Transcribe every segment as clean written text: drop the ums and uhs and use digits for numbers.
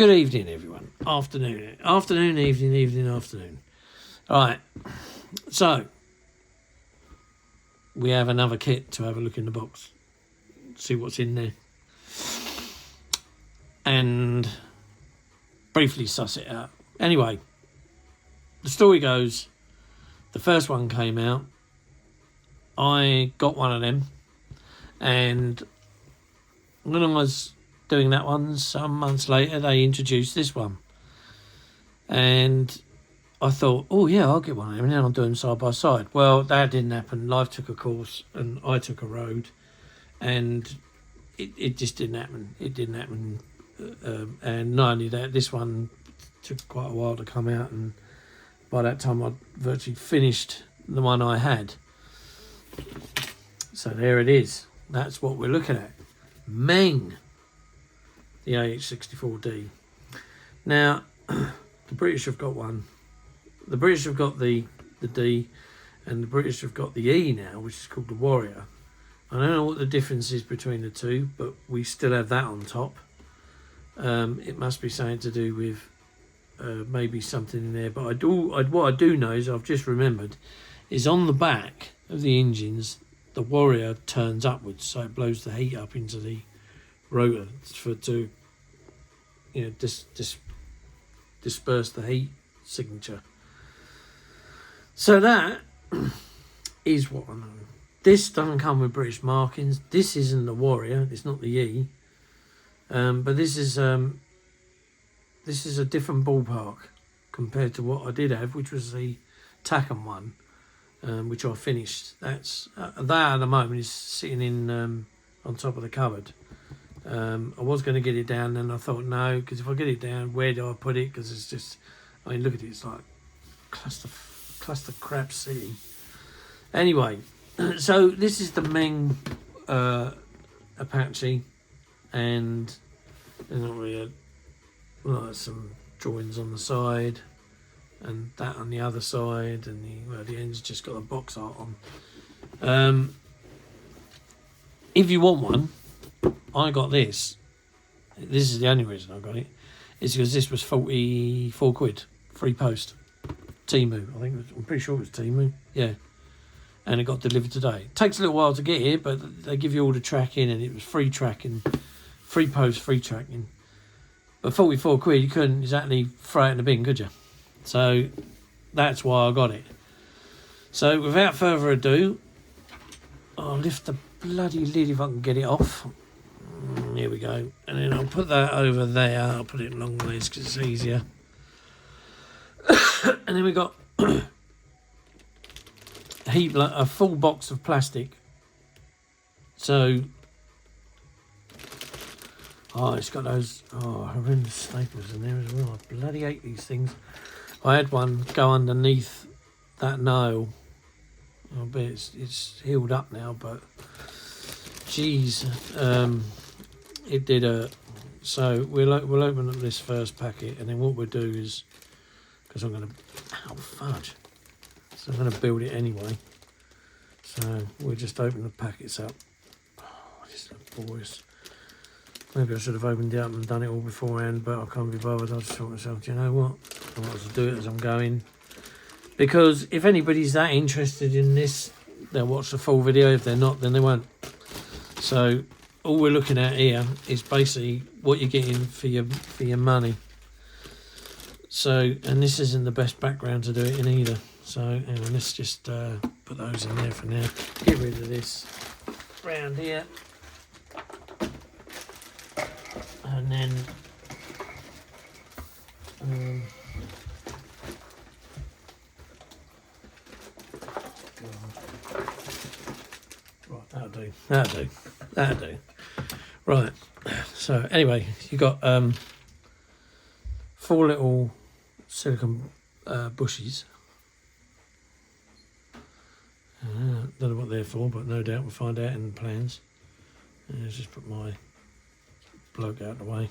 Good evening, everyone. Afternoon, evening, afternoon. All right. So, we have another kit to have a look in the box. See what's in there. And briefly suss it out. Anyway, the story goes, the first one came out. I got one of them. And when I was doing that one, some months later, they introduced this one. And I thought, oh yeah, I'll get one of them, and then I'll do them side by side. Well, that didn't happen. Life took a course, and I took a road, and it just didn't happen. It didn't happen. And not only that, this one took quite a while to come out, and by that time I'd virtually finished the one I had. So there it is. That's what we're looking at. Meng, the AH-64D. Now, the British have got one. The British have got the D, and the British have got the E now, which is called the Warrior. I don't know what the difference is between the two, but we still have that on top. It must be something to do with maybe something in there. But what I do know is, I've just remembered, is on the back of the engines, the Warrior turns upwards, so it blows the heat up into the rotor to disperse the heat signature. So that is what I know. This doesn't come with British markings. This isn't the Warrior. It's not the E. But this is a different ballpark compared to what I did have, which was the Takom one, which I finished. That at the moment is sitting in on top of the cupboard. I was going to get it down, and I thought no, because if I get it down, where do I put it? Because it's just, I mean, look at it. It's like cluster crap city. Anyway, so this is the Meng Apache, and there's not really some drawings on the side, and that on the other side, and the end's just got a box art on. If you want one, I got this. This is the only reason I got it. It's because this was 44 quid, free post. Temu, I'm pretty sure it was Temu. Yeah. And it got delivered today. It takes a little while to get here, but they give you all the tracking, and it was free tracking, free post, free tracking. But 44 quid, you couldn't exactly throw it in the bin, could you? So that's why I got it. So without further ado, I'll lift the bloody lid if I can get it off. Here we go. And then I'll put that over there. I'll put it long ways because it's easier. And then we got a full box of plastic. So, it's got those horrendous staples in there as well. I bloody hate these things. I had one go underneath that nail. I bet it's healed up now, but geez, it did hurt. So we'll open up this first packet, and then what we'll do is, because I'm going to, fudge. So I'm going to build it anyway. So we'll just open the packets up. Oh, this is laborious. Maybe I should have opened it up and done it all beforehand, but I can't be bothered. I just thought to myself, do you know what? I might as well do it as I'm going. Because if anybody's that interested in this, they'll watch the full video. If they're not, then they won't. So all we're looking at here is basically what you're getting for your money. So, and this isn't the best background to do it in either. So anyway, let's just put those in there for now. Get rid of this round here. And then right, that'll do. Right, so anyway, you got 4 little silicone bushes. Don't know what they're for, but no doubt we'll find out in the plans. Let's just put my bloke out of the way.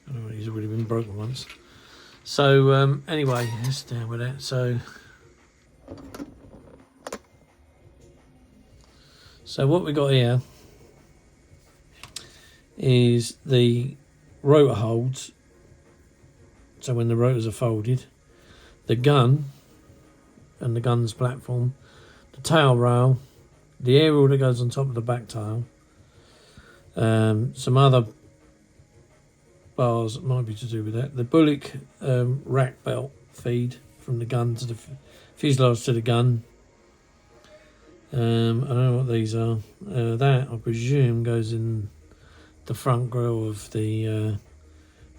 I don't know, he's already been broken once. So anyway, let's down with that. So what we got here is the rotor holds so when the rotors are folded, the gun and the gun's platform, the tail rail, the aerial that goes on top of the back tail, some other bars that might be to do with that, the bullock rack belt feed from the gun to the fuselage to the gun. I don't know what these are. That, I presume, goes in the front grille of the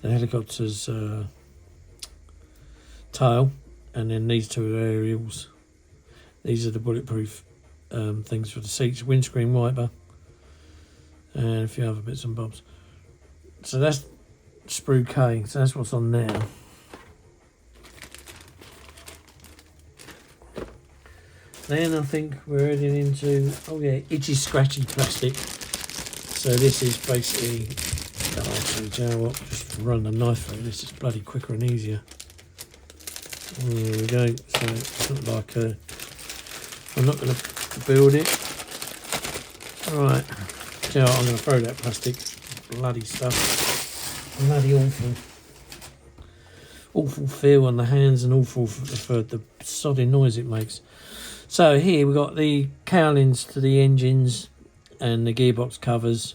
helicopter's tail, and then these two are aerials. These are the bulletproof things for the seats, windscreen wiper, and a few other bits and bobs. So that's sprue K, so that's what's on there. Then I think we're heading into, oh yeah, itchy scratchy plastic. So this is basically, oh, actually, do you know what, just run the knife through this, is bloody quicker and easier. There we go, so it's not like I'm not going to build it. Right, do you know what, I'm going to throw that plastic, bloody stuff, bloody awful feel on the hands and awful for the sodding noise it makes. So here we've got the cowlings to the engines and the gearbox covers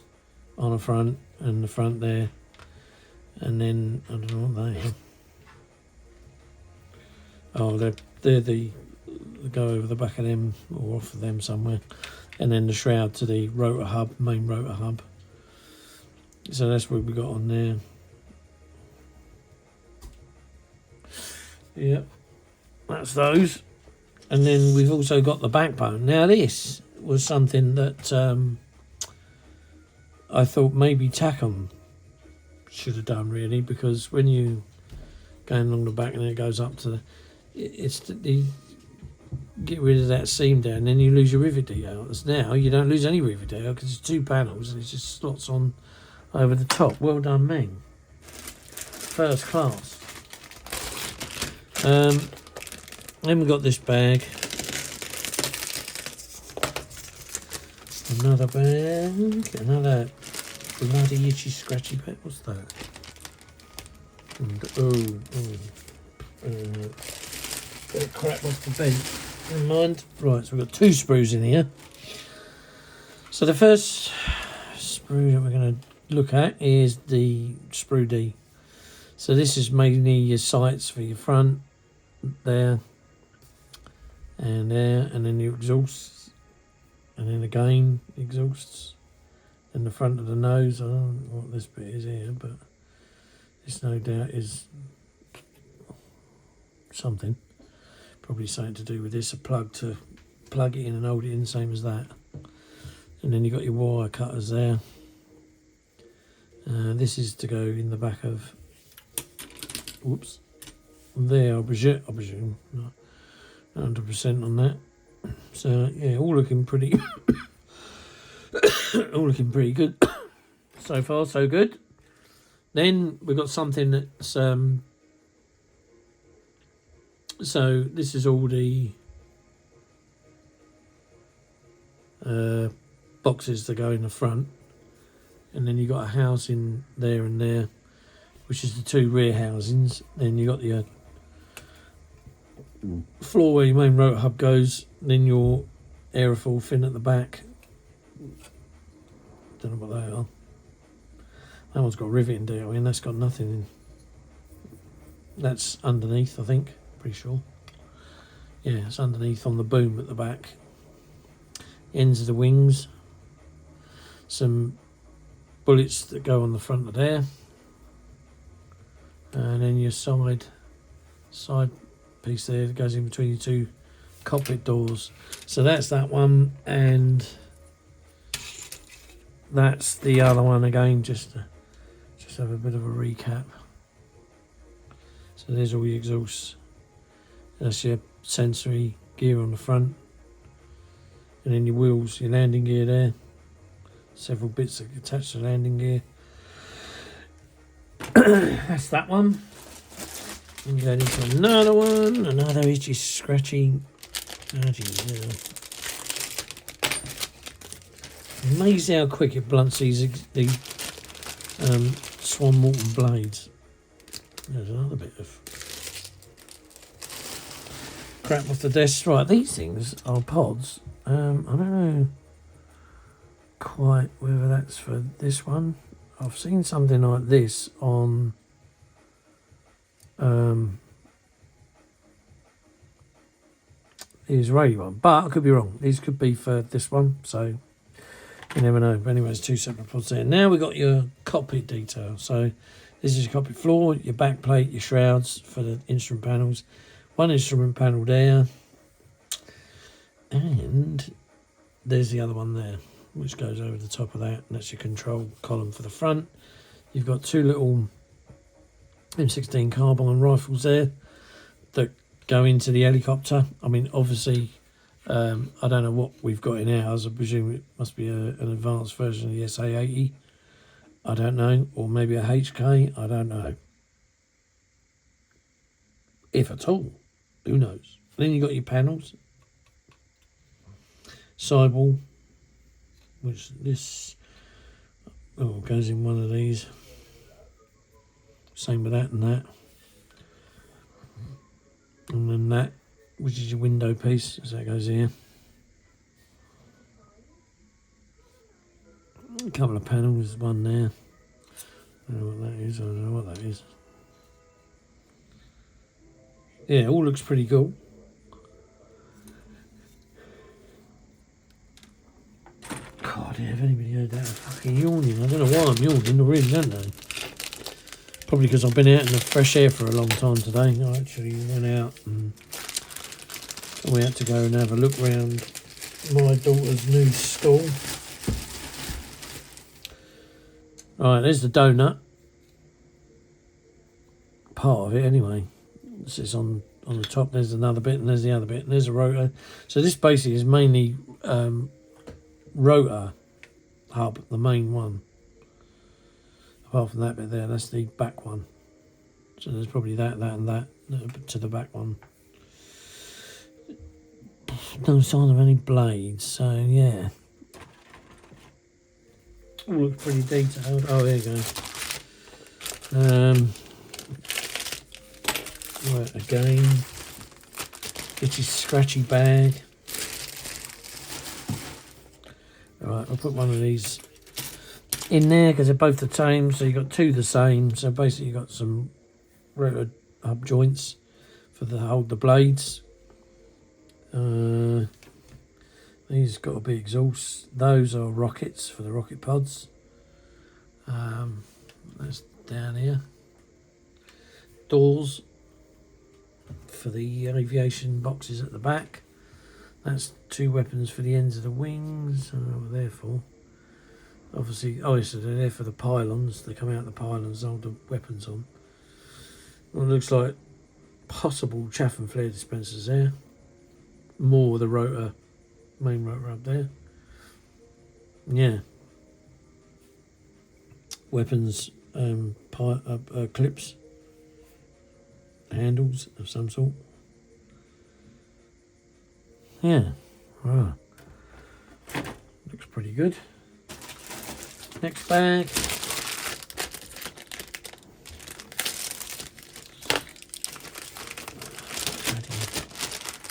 on the front and the front there. And then, I don't know what they are. Oh, they're the go over the back of them or off of them somewhere. And then the shroud to the rotor hub, main rotor hub. So that's what we got on there. Yep, that's those. And then we've also got the backbone. Now this was something that I thought maybe Takom should have done, really, because when you go along the back and it goes up to the get rid of that seam down, and then you lose your rivet detail. As now you don't lose any rivet detail because it's 2 panels and it just slots on over the top. Well done, Meng. First class. Then we've got this bag. Another bag. Another bloody itchy scratchy bag. What's that? And, bit of crap off the bed. Never mind. Right, so we've got 2 sprues in here. So the first sprue that we're going to look at is the sprue D. So this is mainly your sights for your front, there, and then your exhausts, and then again exhausts, and the front of the nose. I don't know what this bit is here, but this no doubt is something, probably something to do with this, a plug to plug it in and hold it in, same as that. And then you've got your wire cutters there. This is to go in the back of, whoops, there, I presume, not 100% on that. So yeah, all looking pretty all looking pretty good. So far so good. Then we've got something that's so this is all the boxes that go in the front, and then you got a housing there and there, which is the 2 rear housings. Then you got the floor where your main rotor hub goes, then your aerofoil fin at the back. Don't know what they are. That one's got riveting deal in, that's got nothing in. That's underneath, I think, pretty sure. Yeah, it's underneath on the boom at the back. Ends of the wings. Some bullets that go on the front of there. And then your side piece there that goes in between your 2 cockpit doors. So that's that one, and that's the other one again, just to have a bit of a recap. So there's all your exhausts. That's your sensory gear on the front, and then your wheels, your landing gear there. Several bits that attach to the landing gear. That's that one. And you go into another one, another itchy scratchy. Amazing how quick it blunts these Swan Morton blades. There's another bit of crap off the desk. Right, these things are pods. I don't know quite whether that's for this one. I've seen something like this on the Israeli one, but I could be wrong. These could be for this one, so you never know. But anyway, it's two separate pods there. Now we've got your cockpit detail. So this is your cockpit floor, your back plate, your shrouds for the instrument panels, one instrument panel there, and there's the other one there, which goes over the top of that, and that's your control column for the front. You've got two little M16 carbine rifles there that go into the helicopter. I mean, obviously, I don't know what we've got in ours. I presume it must be an advanced version of the SA-80. I don't know. Or maybe a HK. I don't know. If at all. Who knows? Then you've got your panels. Sidewall, which this goes in one of these. Same with that and that. And then that, which is your window piece, as that goes here. A couple of panels, one there. I don't know what that is, I don't know what that is. Yeah, it all looks pretty cool. God, yeah, if anybody heard that, I'm fucking yawning. I don't know why I'm yawning, I really don't know. Probably because I've been out in the fresh air for a long time today. I actually went out and we had to go and have a look round my daughter's new school. Right, there's the donut. Part of it anyway. This is on the top, there's another bit and there's the other bit and there's a rotor. So this basically is mainly rotor hub, the main one. Apart from that bit there, that's the back one. So there's probably that and that to the back one. No sign of any blades, so yeah. All looks pretty detailed. Oh, there you go. Right, again. It's his scratchy bag. Right, I'll put one of these in there because they're both the same. So you've got two the same. So basically you've got some rotor hub joints for the hold the blades. These got to be exhausts. Those are rockets for the rocket pods. That's down here. Doors for the aviation boxes at the back. That's two weapons for the ends of the wings. I don't know what they're for. Obviously, oh, so they're there for the pylons. They come out the pylons, hold the weapons on. Well, it looks like possible chaff and flare dispensers there. More the rotor, main rotor up there. Yeah. Weapons, clips, handles of some sort. Yeah, right. Looks pretty good. Next bag.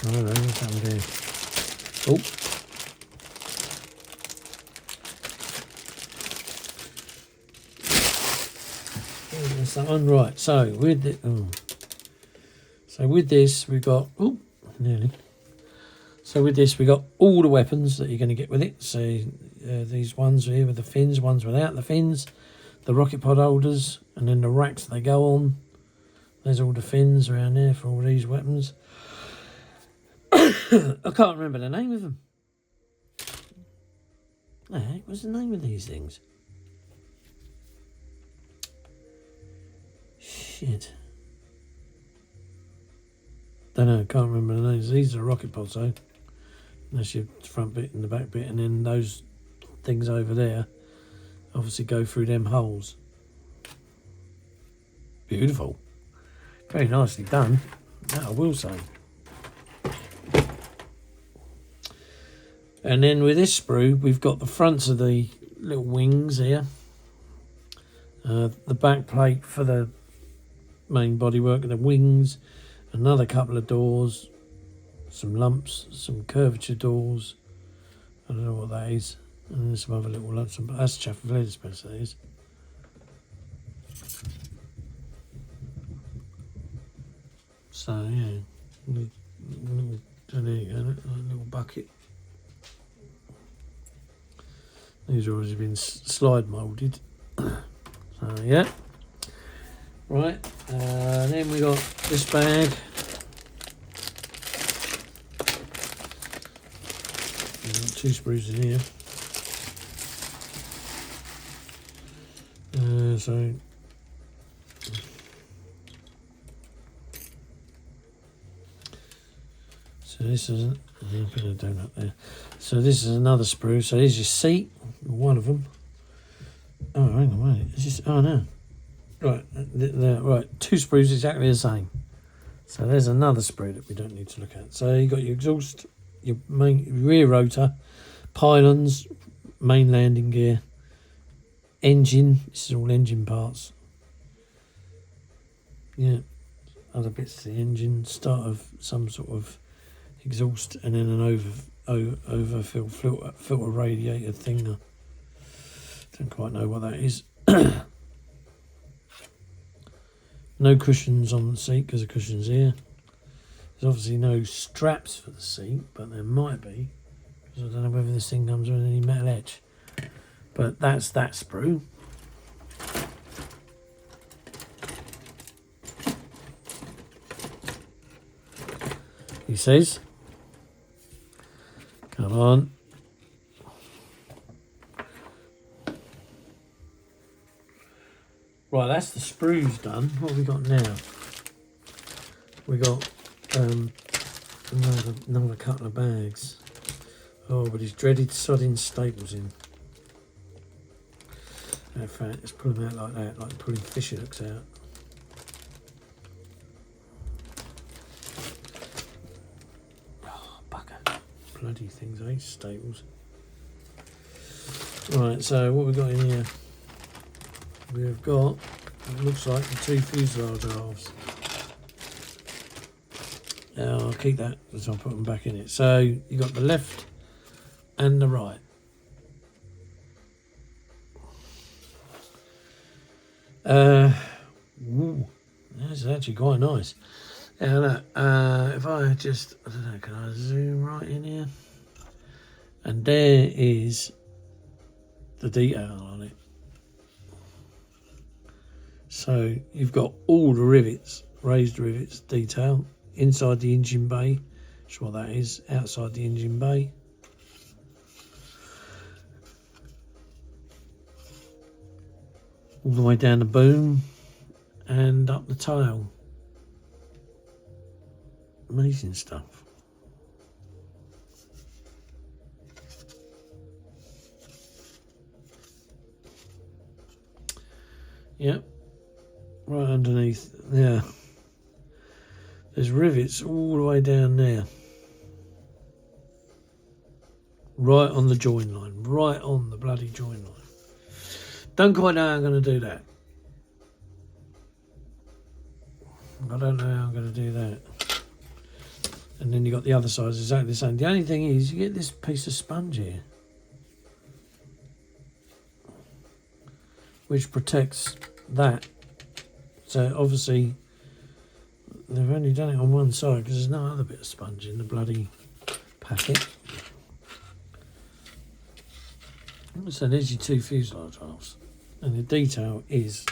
I don't know what's happened here. Oh. That's that one. Right, so with this we've got nearly. So with this we got all the weapons that you're going to get with it. So these ones here with the fins, ones without the fins, the rocket pod holders, and then the racks they go on. There's all the fins around there for all these weapons. I can't remember the name of them. What's the name of these things? Shit. Don't know, can't remember the names. These are rocket pods though. That's your front bit and the back bit, and then those things over there obviously go through them holes. Beautiful. Very nicely done. That I will say. And then with this sprue, we've got the fronts of the little wings here. The back plate for the main bodywork, the wings, another couple of doors, some lumps, some curvature doors. I don't know what that is. And there's some other little lumps. That's chaff and leather dispenser, that is. So yeah, there you go, a little bucket. These have already been slide moulded. So yeah. Right, then we got this bag. We've got 2 sprues in here. So this is I'm put a donut there. So this is another sprue. So there's your seat, one of them. Oh, hang on, wait. It's just, oh no. Right, right. 2 sprues exactly the same. So there's another sprue that we don't need to look at. So you got your exhaust, your main rear rotor, pylons, main landing gear, engine. This is all engine parts. Yeah, other bits of the engine, start of some sort of exhaust, and then an overfill filter radiator thing. I don't quite know what that is. No cushions on the seat because the cushion's here. There's obviously no straps for the seat, but there might be, because I don't know whether this thing comes with any metal edge. But that's that sprue. He says, come on. Right, that's the sprues done. What have we got now? We got another couple of bags. Oh, but he's dreaded sodding staples in. In fact, let's pull them out like that, like pulling fish hooks out. Oh, bugger. Bloody things, eh? Staples. Right, so what we got in here? We've got, it looks like the 2 fuselage halves. Now I'll keep that as I'll put them back in it. So you got the left and the right. Ooh, that's actually quite nice. Now if I just, I don't know, can I zoom right in here? And there is the detail on it. So you've got all the rivets, raised rivets, detail, inside the engine bay, that's what that is, outside the engine bay. All the way down the boom and up the tail. Amazing stuff. Yep. Right underneath, yeah. There's rivets all the way down there. Right on the join line. Right on the bloody join line. Don't quite know how I'm going to do that. I don't know how I'm going to do that. And then you got the other side, exactly the same. The only thing is, you get this piece of sponge here, which protects that. So obviously, they've only done it on one side because there's no other bit of sponge in the bloody packet. So there's your 2 fuselage halves, and the detail is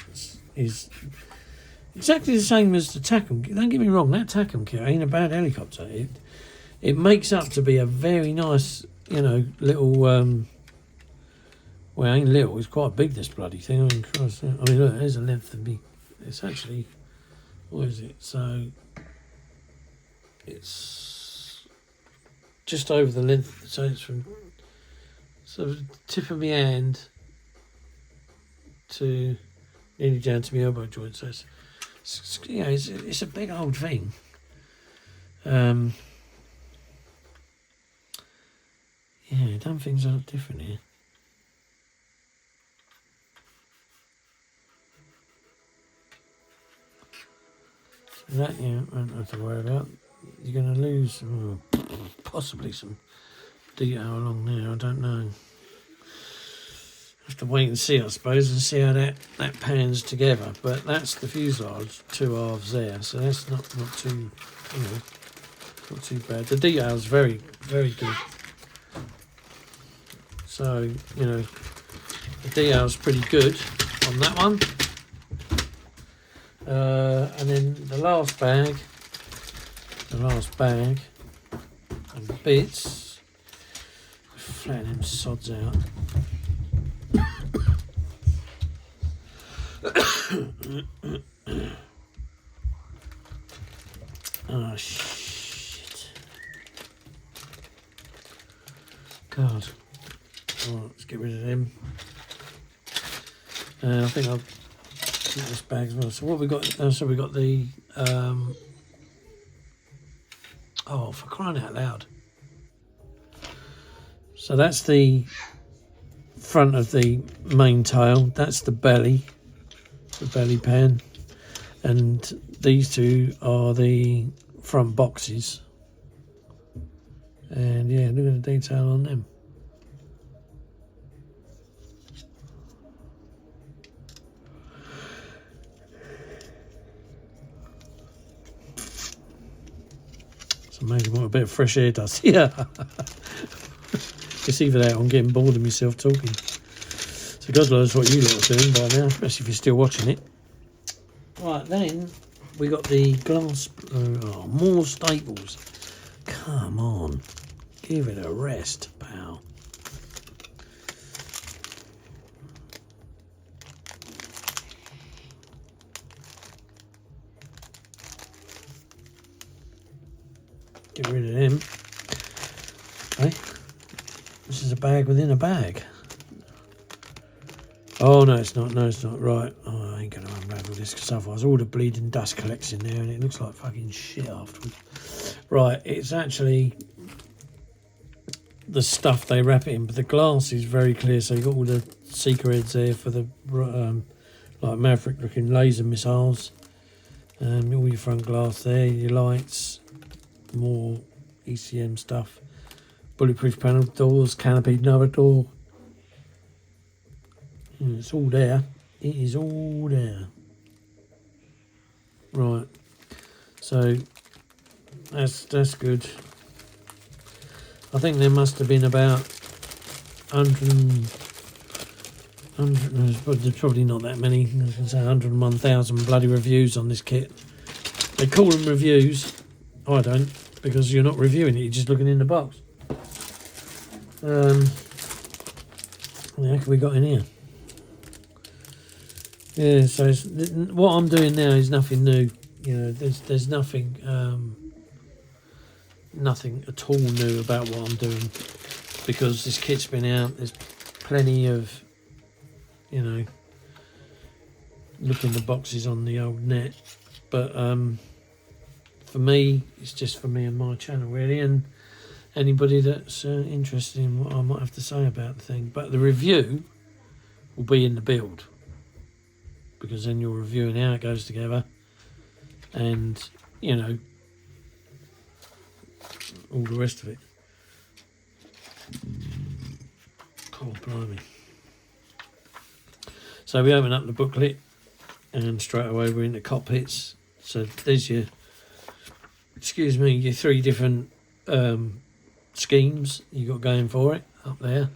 exactly the same as the Takom. Don't get me wrong, that Takom kit ain't a bad helicopter. It makes up to be a very nice, you know, little. Well, it ain't little. It's quite big. This bloody thing. I mean, Christ, I mean, look, there's a length of me. It's actually, what is it? So it's just over the length. So it's from the tip of my hand to nearly down to my elbow joint. So it's you know, it's a big old thing. Yeah, done things a lot different here. That you won't have to worry about. You're going to lose possibly some detail along there, I don't know. Have to wait and see, I suppose, and see how that pans together. But that's the fuselage, 2 halves there, so that's not too, not too bad. The detail's very, very good. So, the detail's pretty good on that one. And then the last bag of bits, flatten them sods out. Oh shit. God. Alright, let's get rid of them. I think I'll keep this bag as well. So what we got? So we got the oh, for crying out loud. So that's the front of the main tail. That's the belly pan, and these two are the front boxes. And yeah, look at the detail on them. It's amazing what a bit of fresh air does. Yeah. It's either that or I'm getting bored of myself talking. So God knows what you lot are doing by now, especially if you're still watching it. Right, then we got the glass. Oh, more staples. Come on. Give it a rest, pal. Get rid of them. Okay. This is a bag within a bag. Oh, no, it's not. No, it's not. Right. Oh, I ain't going to unravel this because otherwise all the bleeding dust collects in there and it looks like fucking shit afterwards. Right. It's actually the stuff they wrap it in, but the glass is very clear. So you've got all the seeker heads there for the like Maverick looking laser missiles. All your front glass there, your lights, more ECM stuff. Bulletproof panel, doors, canopy, another door. It's all there. It is all there. Right. So that's good. I think there must have been about 100, there's probably not that many. I was going to say 101,000 bloody reviews on this kit. They call them reviews. I don't, because you're not reviewing it, you're just looking in the box. What the heck have we got in here? Yeah, so what I'm doing now is nothing new. There's nothing nothing at all new about what I'm doing, because this kit's been out. There's plenty of, look in the boxes on the old net. But for me, it's just for me and my channel really, and anybody that's interested in what I might have to say about the thing. But the review will be in the build, because then you're reviewing how it goes together, and all the rest of it. Oh, blimey. So we open up the booklet and straight away we're into cockpits. So there's your 3 different schemes you got going for it up there.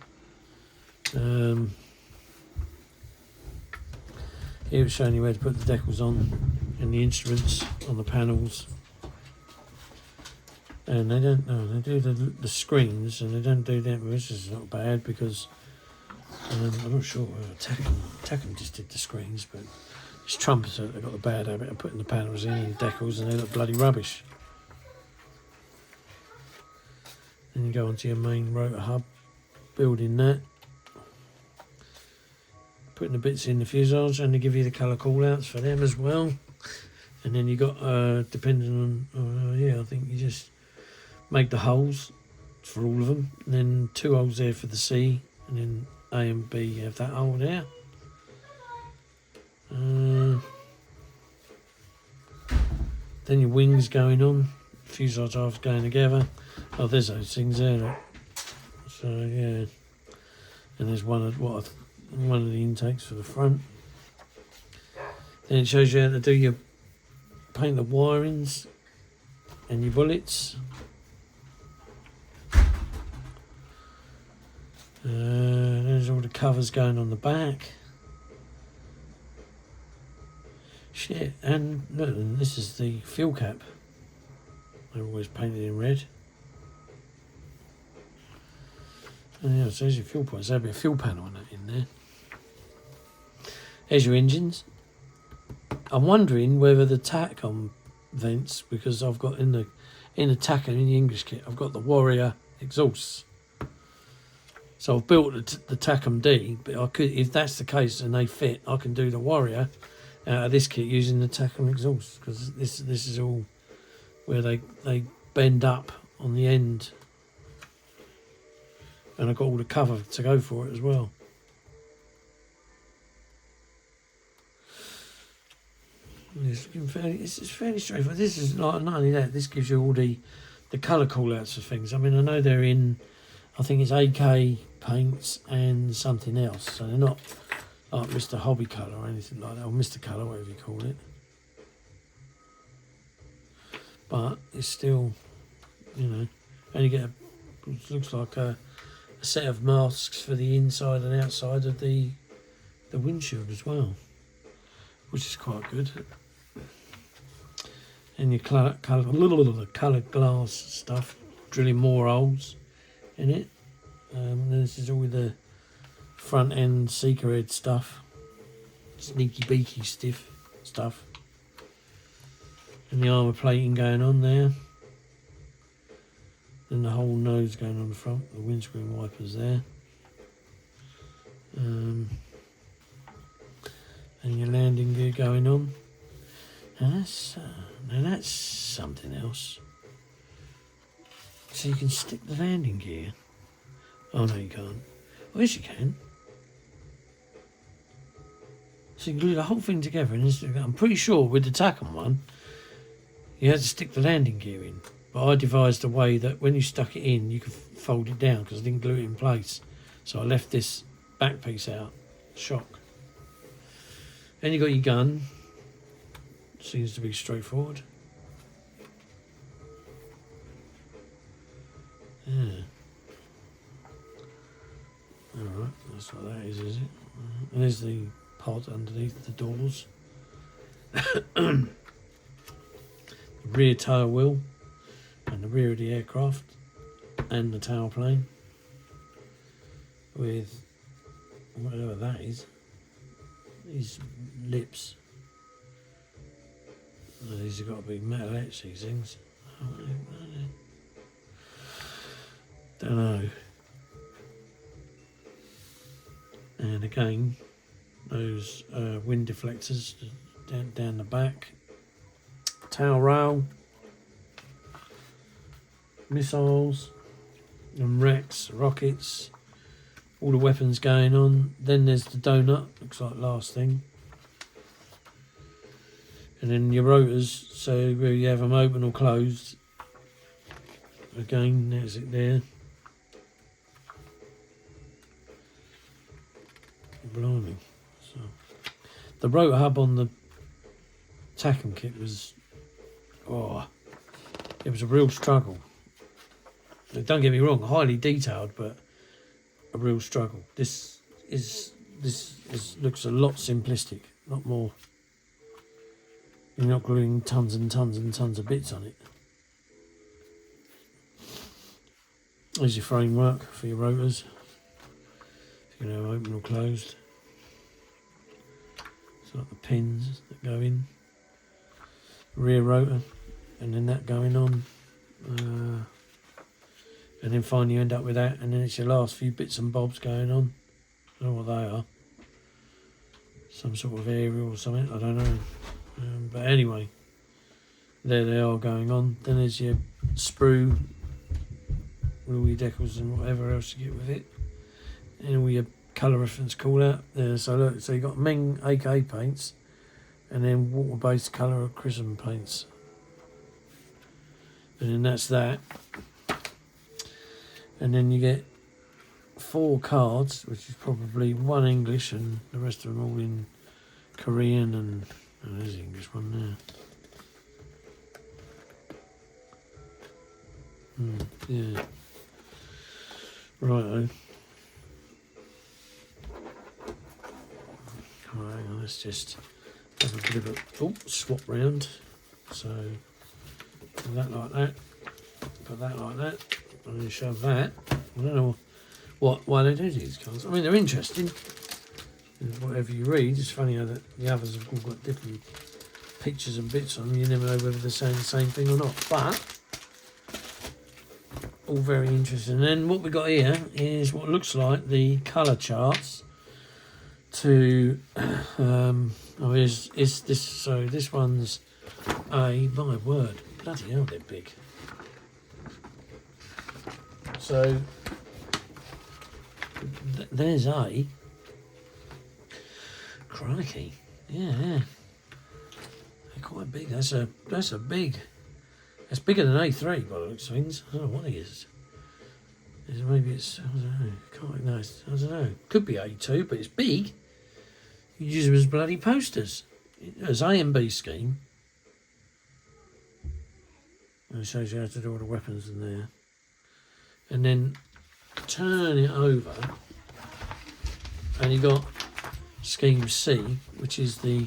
Here it's showing you where to put the decals on and the instruments on the panels. And they do the screens, and they don't do them, which is not bad, because I'm not sure Takom just did the screens, but it's Trumpets that got the bad habit of putting the panels in and decals, and they look bloody rubbish. Then you go onto your main rotor hub, building that, putting the bits in the fuselage, and they give you the colour call-outs for them as well. And then you got, depending on, I think you just make the holes for all of them, and then 2 holes there for the C, and then A and B you have that hole there. Then your wings going on, fuselage halves going together. Oh, there's those things there. Look. So yeah, and there's one of the intakes for the front. Then it shows you how to do your paint the wirings and your bullets. There's all the covers going on the back. Shit, and look, this is the fuel cap. They're always painted in red. And yeah, so there's your fuel points. There'll be a fuel panel on that in there. There's your engines. I'm wondering whether the Takom vents, because I've got in the Takom, in the English kit, I've got the Warrior exhausts. So I've built the Takom D, but I could, if that's the case and they fit, I can do the Warrior out of this kit using the Takom exhaust, because this is all where they bend up on the end, and I've got all the cover to go for it as well. It's fairly straightforward. This is like, not only that, this gives you all the colour call-outs of things. I mean, I know they're in, I think it's AK paints and something else, so they're not like Mr. Hobby Colour or anything like that, or Mr. Colour, whatever you call it. But it's still, you know, and you get it looks like a set of masks for the inside and outside of the windshield as well, which is quite good. And your coloured glass stuff, drilling more holes in it. This is all the front end seeker head stuff, sneaky beaky stiff stuff, and the armour plating going on there. Then the whole nose going on the front, the windscreen wipers there. And your landing gear going on. Now that's something else. So you can stick the landing gear. Oh no, you can't. Oh yes, you can. So you can glue the whole thing together, and I'm pretty sure with the Takom one, you had to stick the landing gear in. But I devised a way that when you stuck it in, you could fold it down, because I didn't glue it in place. So I left this back piece out. Shock. Then you got your gun. Seems to be straightforward. Yeah. Alright, that's what that is it? And there's the pod underneath the doors. The rear tail wheel and the rear of the aircraft and the tail plane with whatever that is. These lips. Oh, these have got to be metal edge, these things. Don't know. And again, those wind deflectors down the back. Tail rail. Missiles. And wrecks, rockets. All the weapons going on. Then there's the donut, looks like last thing. And then your rotors, so where you have them open or closed. Again, there's it there. Blimey. So the rotor hub on the Takom kit was, it was a real struggle. Don't get me wrong, highly detailed, but a real struggle. This looks a lot simplistic, a lot more. You're not gluing tons and tons and tons of bits on it. There's your framework for your rotors. You know, open or closed. It's like the pins that go in. Rear rotor, and then that going on. And then finally you end up with that, and then it's your last few bits and bobs going on. I don't know what they are. Some sort of aerial or something, I don't know. But anyway, there they are going on. Then there's your sprue with all your decals and whatever else you get with it. And all your colour reference call out there. So look, so you got Meng AK paints and then water based colour chrism paints. And then that's that. And then you get 4 cards, which is probably 1 English and the rest of them all in Korean, and oh, there's the English one there. Yeah. Righto. Right, hang on, let's just have a bit of a swap round. So put that like that, put that like that, and then shove that. I don't know why they do these cards. I mean, they're interesting. Whatever you read, it's funny how the others have all got different pictures and bits on them. You never know whether they're saying the same thing or not. But all very interesting. And then what we got here is what looks like the colour charts to is this. So this one's A. My word, bloody hell, they're big. So there's A. Crikey, yeah, they're quite big. That's a big. That's bigger than A3 by the looks of things. I don't know what it is. Maybe it's, I don't know. Quite nice. I don't know. Could be A2, but it's big. You use them as bloody posters. It's A and B scheme. And it shows you how to do all the weapons in there. And then turn it over, and you got scheme C, which is the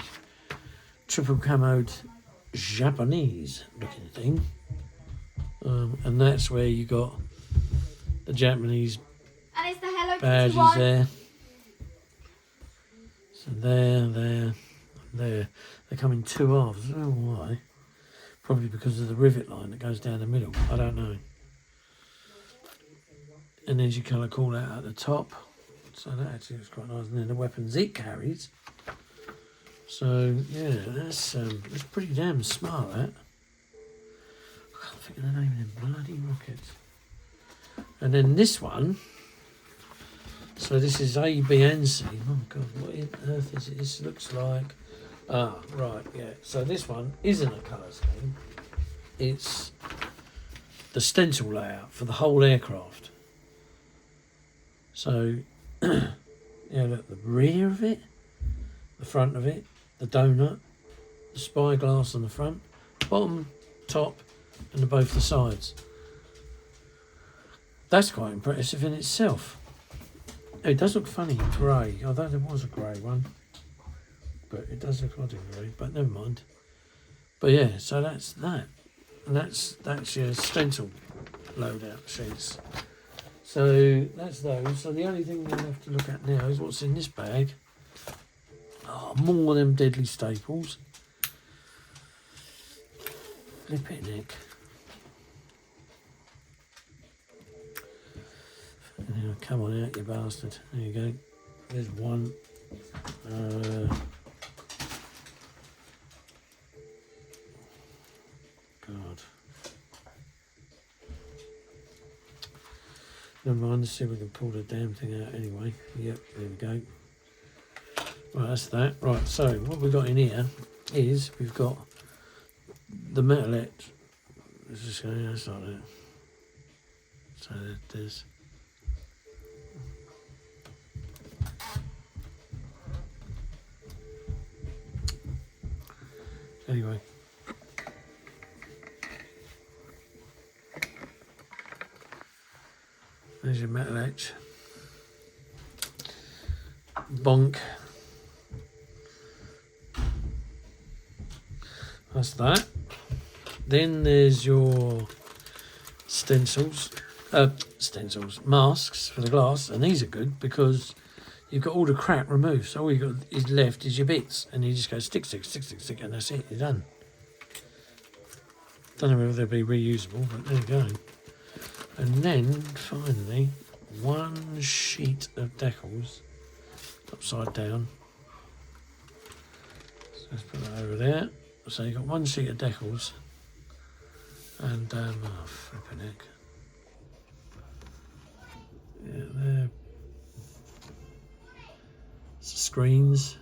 triple camoed Japanese looking thing, and that's where you got the Japanese and it's the Hello badges Kitty one. there. So there, they come in 2 halves. I don't know why. Probably because of the rivet line that goes down the middle. I don't know. And there's your colour call out at the top. So that actually looks quite nice. And then the weapons it carries. So yeah, that's pretty damn smart, that. I can't think of the name of them bloody rockets. And then this one, so this is A, B and C. Oh God, what on earth is it? This looks like, right, yeah. So this one isn't a colour scheme. It's the stencil layout for the whole aircraft. So, yeah, look, the rear of it, the front of it, the donut, the spyglass on the front, bottom, top, and both the sides. That's quite impressive in itself. It does look funny grey, although there was a grey one. But it does look odd in grey, but never mind. But yeah, so that's that. And that's your stencil loadout sheets. So that's those. So the only thing we'll have to look at now is what's in this bag. Oh, more of them deadly staples. Flip it, Nick. Now, come on out, you bastard. There you go. There's one. God. Never mind, let's see if we can pull the damn thing out anyway. Yep, there we go. Right, that's that. Right, so what we've got in here is we've got the metal etch. Let's just go, that's like that. So there's. Anyway. There's your metal etch. Bonk. That's that. Then there's your stencils, masks for the glass, and these are good because you've got all the crap removed. So all you've got is left is your bits, and you just go stick, and that's it. You're done. Don't know whether they'll be reusable, but there you go. And then finally, one sheet of decals upside down. So let's put that over there. So you've got one sheet of decals, and oh, flipping heck. Yeah, there. Screens,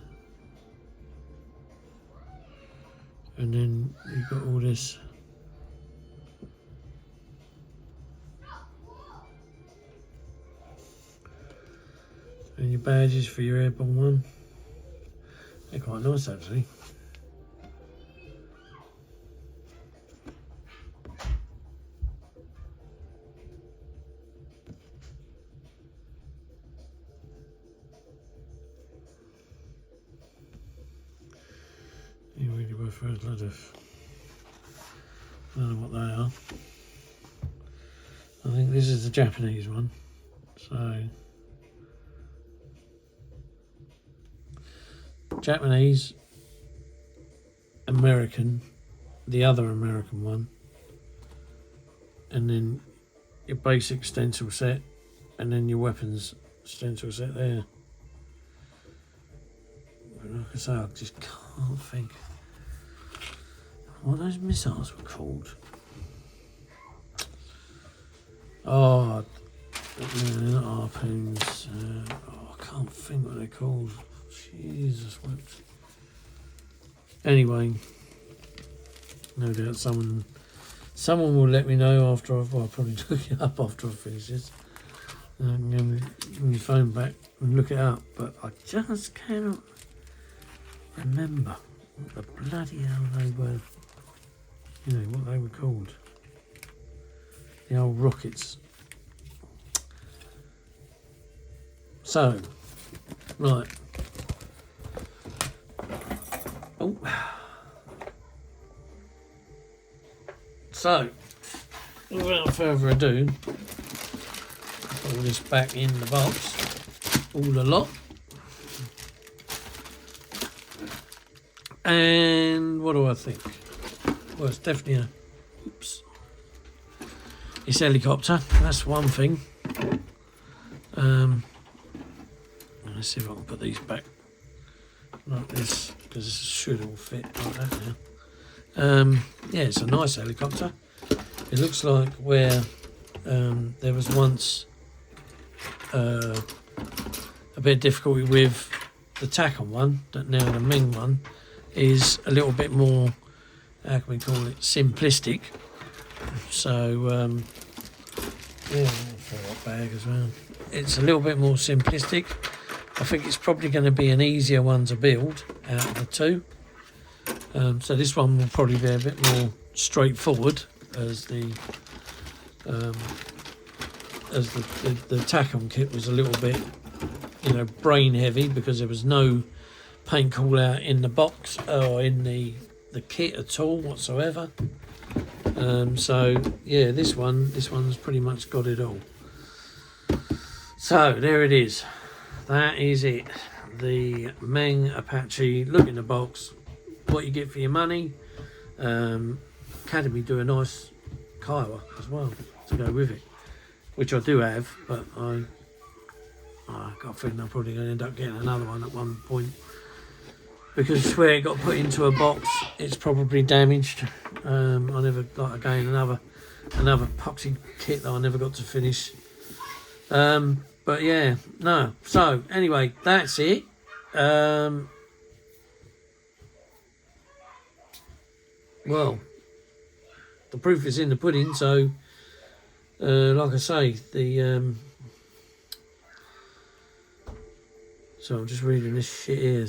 and then you've got all this And your badges for your airborne one. They're quite nice actually. You really were for a lot of. I don't know what they are. I think this is the Japanese one. So Japanese, American, the other American one, and then your basic stencil set, and then your weapons stencil set there. But like I say, I just can't think what those missiles were called. Oh, not harpoons. I can't think what they're called. Jesus whips. Anyway, no doubt someone will let me know after I've. Well, I'll probably look it up after I finish this. Give my phone back and look it up, but I just cannot remember what the bloody hell they were. You know what they were called. The old rockets. So, right. Oh. So, without further ado, put all this back in the box, all the lot. And what do I think? Well, it's definitely a... Oops. It's helicopter, that's one thing. Let's see if I can put these back like this, because this should all fit like that now. Yeah, it's a nice helicopter. It looks like where there was once a bit of difficulty with the Takom one, that now the Meng one is a little bit more, how can we call it, simplistic. So yeah, I'll throw that bag as well. It's a little bit more simplistic. I think it's probably going to be an easier one to build out of the two. So this one will probably be a bit more straightforward as the Takom kit was a little bit, you know, brain heavy because there was no paint call out in the box or in the kit at all whatsoever. So yeah, this one's pretty much got it all. So there it is. That is it. The Meng Apache. Look in the box. What you get for your money. Academy do a nice Kiowa as well to go with it, which I do have, but I got a feeling I'm probably going to end up getting another one at one point, because where it got put into a box, it's probably damaged. I never got again another epoxy kit that I never got to finish. But yeah, no. So anyway, that's it. Well, the proof is in the pudding. So, like I say, so I'm just reading this shit here.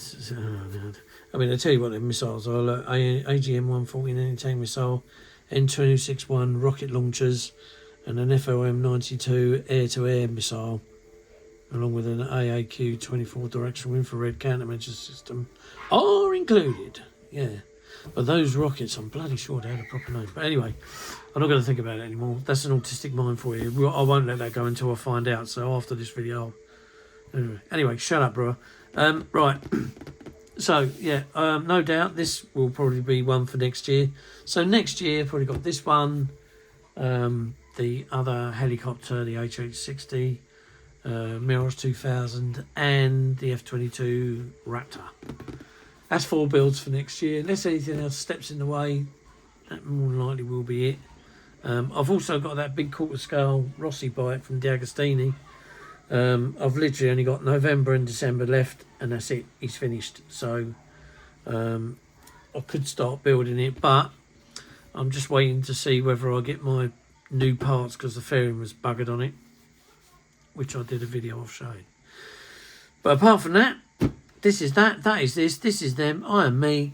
I mean, I tell you what, the missiles are: AGM-140 anti-tank missile, N261 rocket launchers, and an FOM-92 air-to-air missile, along with an AAQ-24 directional infrared countermeasure system, are included. Yeah, but those rockets, I'm bloody sure they had a proper name. But anyway, I'm not going to think about it anymore. That's an autistic mind for you. I won't let that go until I find out. So after this video, anyway, shut up, bro. Right. So yeah, no doubt this will probably be one for next year. So next year, probably got this one, the other helicopter, the AH-64D, Mirage 2000, and the F-22 Raptor. That's 4 builds for next year. Unless anything else steps in the way, that more than likely will be it. I've also got that big quarter scale Rossi bike from D'Agostini. I've literally only got November and December left, and that's it. He's finished. So I could start building it, but I'm just waiting to see whether I get my new parts, because the fairing was buggered on it, which I did a video of showing. But apart from that, this is that. That is this. This is them. I am me.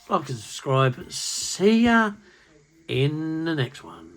Like and subscribe. See ya in the next one.